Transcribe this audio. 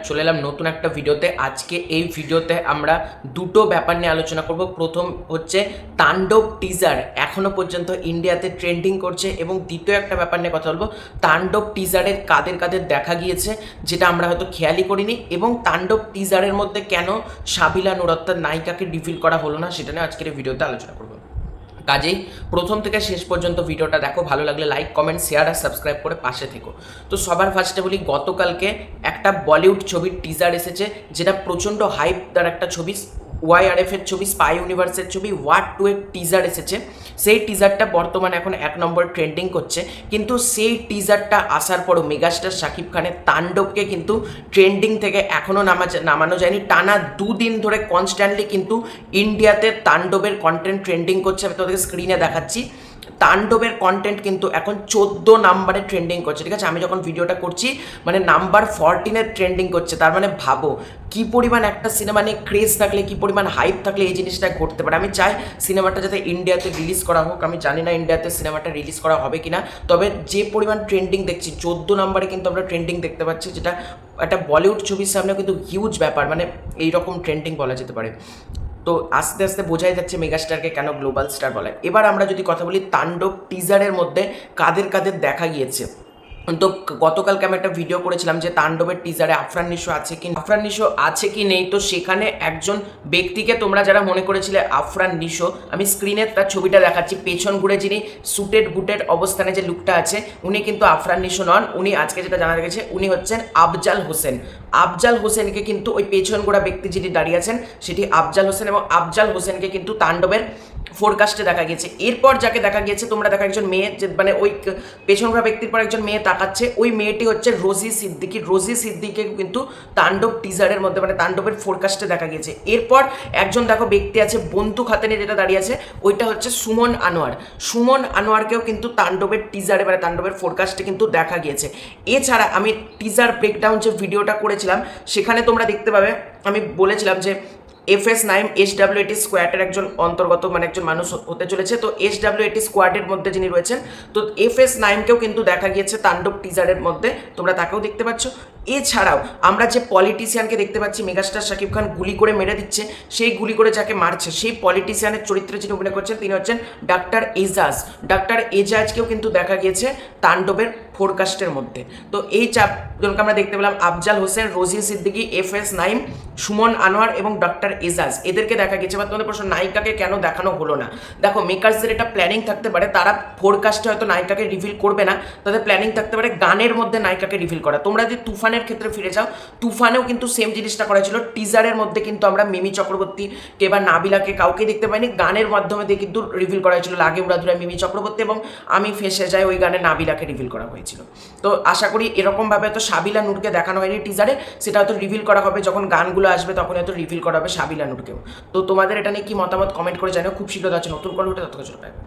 চলে এলাম নতুন একটা ভিডিওতে। আজকে এই ভিডিওতে আমরা দুটো ব্যাপার নিয়ে আলোচনা করব। প্রথম হচ্ছে তাণ্ডব টিজার এখনো পর্যন্ত ইন্ডিয়াতে ট্রেন্ডিং করছে, এবং দ্বিতীয় একটা ব্যাপার নিয়ে কথা বলবো, তাণ্ডব টিজারের কাদের কাদের দেখা গিয়েছে যেটা আমরা হয়তো খেয়ালই করিনি, এবং তাণ্ডব টিজারের মধ্যে কেন সাবিলা নূর অর্থাৎ নায়িকাকে রিভিল করা হলো না সেটা নিয়ে আজকের এই ভিডিওতে আলোচনা করবো। কাজেই প্রথম থেকে শেষ পর্যন্ত ভিডিওটা দেখো, ভালো লাগলে লাইক কমেন্ট শেয়ার আর সাবস্ক্রাইব করে পাশে থেকো। তো সবার ফার্স্টে বলি, গতকালকে একটা বলিউড ছবির টিজার এসেছে যেটা প্রচণ্ড হাইপ তার একটা ছবি, ওয়াইআরএফ এর ছবি, স্পাই ইউনিভার্সের ছবি, ওয়ার 2 এর টিজার এসেছে। সেই টিজারটা বর্তমানে এখন 1 নম্বর ট্রেন্ডিং করছে, কিন্তু সেই টিজারটা আসার পরও মেগাস্টার শাকিব খানের তাণ্ডবকে কিন্তু ট্রেন্ডিং থেকে এখনও নামানো যায়নি। টানা 2 দিন ধরে কনস্ট্যান্টলি কিন্তু ইন্ডিয়াতে তাণ্ডবের কন্টেন্ট ট্রেন্ডিং করছে। আমি তোদেরকে স্ক্রিনে দেখাচ্ছি, তাণ্ডবের কন্টেন্ট কিন্তু এখন 14 নাম্বারে ট্রেন্ডিং করছে। ঠিক আছে, আমি যখন ভিডিওটা করছি মানে নাম্বার 14 ট্রেন্ডিং করছে। তার মানে ভাবো কি পরিমাণ একটা সিনেমা নিয়ে ক্রেজ থাকলে, কি পরিমাণ হাইপ থাকলে এই জিনিসটা ঘটতে পারে। আমি চাই সিনেমাটা যাতে ইন্ডিয়াতে রিলিজ করা হোক। আমি জানি না ইন্ডিয়াতে সিনেমাটা রিলিজ করা হবে কিনা, তবে যে পরিমাণ ট্রেন্ডিং দেখছি 14 নাম্বারে কিন্তু আমরা ট্রেন্ডিং দেখতে পাচ্ছি, যেটা একটা বলিউড ছবির সামনে কিন্তু হিউজ ব্যাপার, মানে এইরকম ট্রেন্ডিং বলা যেতে পারে। তো আস্তে আস্তে বোঝাই যাচ্ছে মেগাস্টারকে কেন গ্লোবাল স্টার বলে। এবার আমরা যদি কথা বলি তাণ্ডব টিজারের মধ্যে কাদের কাদের দেখা গিয়েছে, তো গতকালকে আমি একটা ভিডিও করেছিলাম যে তাণ্ডবের টিজারে আফরান নিশো আছে কি নেই। তো সেখানে একজন ব্যক্তিকে তোমরা যারা মনে করেছিলে আফরান নিশো, আমি স্ক্রিনে তার ছবিটা দেখাচ্ছি, পেছন ঘুরে যিনি সুটেড বুটেড অবস্থানে যে লুকটা আছে, উনি কিন্তু আফরান নিশো নন। উনি আজকে যেটা জানা গেছে উনি হচ্ছেন আফজাল হোসেন। আফজাল হোসেনকে কিন্তু ওই পেছন ঘোরা ব্যক্তি যিনি দাঁড়িয়ে আছেন সেটি আফজাল হোসেন, এবং আফজাল হোসেনকে কিন্তু তাণ্ডবের ফোরকাস্টে দেখা গিয়েছে। এরপর যাকে দেখা গিয়েছে তোমরা দেখা একজন মেয়ে, যে মানে ওই পেছন ঘোরা ব্যক্তির পর একজন মেয়ে তাকাচ্ছে, ওই মেয়েটি হচ্ছে রোজি সিদ্দিকি। রোজি সিদ্দিকে কিন্তু তাণ্ডব টিজারের মধ্যে মানে তাণ্ডবের ফোরকাস্টে দেখা গিয়েছে। এরপর একজন দেখো ব্যক্তি আছে বন্দুক হাতে নিয়ে যেটা দাঁড়িয়ে আছে, ওইটা হচ্ছে সুমন আনোয়ার। সুমন আনোয়ারকেও কিন্তু তাণ্ডবের টিজারে মানে তাণ্ডবের ফোরকাস্টে কিন্তু দেখা গিয়েছে। এছাড়া আমি টিজার ব্রেকডাউন যে ভিডিওটা করেছিলাম সেখানে তোমরা দেখতে পাবে, আমি বলেছিলাম যে FS9 SW80 স্কোয়াডের একজন অন্তর্গত মানে একজন মানুষ হতে চলেছে। তো SW80 স্কোয়াডের মধ্যে যিনি রয়েছেন, তো FS9কেও কিন্তু দেখা গিয়েছে তাণ্ডব টিজারের মধ্যে, তোমরা তাকেও দেখতে পাচ্ছ। এছাড়াও আমরা যে পলিটিশিয়ানকে দেখতে পাচ্ছি, মেগাস্টার শাকিব খান গুলি করে মেরে দিচ্ছে, সেই গুলি করে যাকে মারছে সেই পলিটিশিয়ানের চরিত্রে যিনি অভিনয় করছেন তিনি হচ্ছেন ডাক্তার এজাজ। ডাক্তার এজাজকেও কিন্তু দেখা গিয়েছে তাণ্ডবের ফোরকাস্টের মধ্যে। তো এই চারজনকে আমরা দেখতে পেলাম, আফজাল হোসেন, রোজি সিদ্দিকি, FS9, সুমন আনোয়ার এবং ডক্টর এজাজ, এদেরকে দেখা গেছে। বা তোমাদের প্রশ্ন, নায়িকাকে কেন দেখানো হলো না? দেখো মেকার্সদের এটা প্ল্যানিং থাকতে পারে, তারা ফোরকাস্টে হয়তো নায়িকাকে রিভিল করবে না, তাদের প্ল্যানিং থাকতে পারে গানের মধ্যে নায়িকাকে রিভিল করা। তোমরা যদি তুফানের ক্ষেত্রে ফিরে যাও, তুফানেও কিন্তু সেম জিনিসটা করা ছিল। টিজারের মধ্যে কিন্তু আমরা মিমি চক্রবর্তীকে বা নাবিলাকে কাউকে দেখতে পাইনি, গানের মাধ্যমে দিয়ে কিন্তু রিভিল করা হয়েছিল। লাগে উড়াধুরা মিমি চক্রবর্তী এবং আমি ফেসে যাই, ওই গানে নাবিলাকে রিভিল করা হয়েছিল। তো আশা করি এরকমভাবে হয়তো সাবিলা নূরকে দেখানো হয়নি টিজারে, সেটা হয়তো রিভিল করা হবে যখন গানগুলো আসবে, তখন হয়তো রিভিল করা হবে সাবিলা নূরকেও। তো তোমাদের এটা নিয়ে কি মতামত কমেন্ট করে জানাও। খুব শীঘ্র আছে নতুন কোনো ভিডিও, ততক্ষণ পাবে।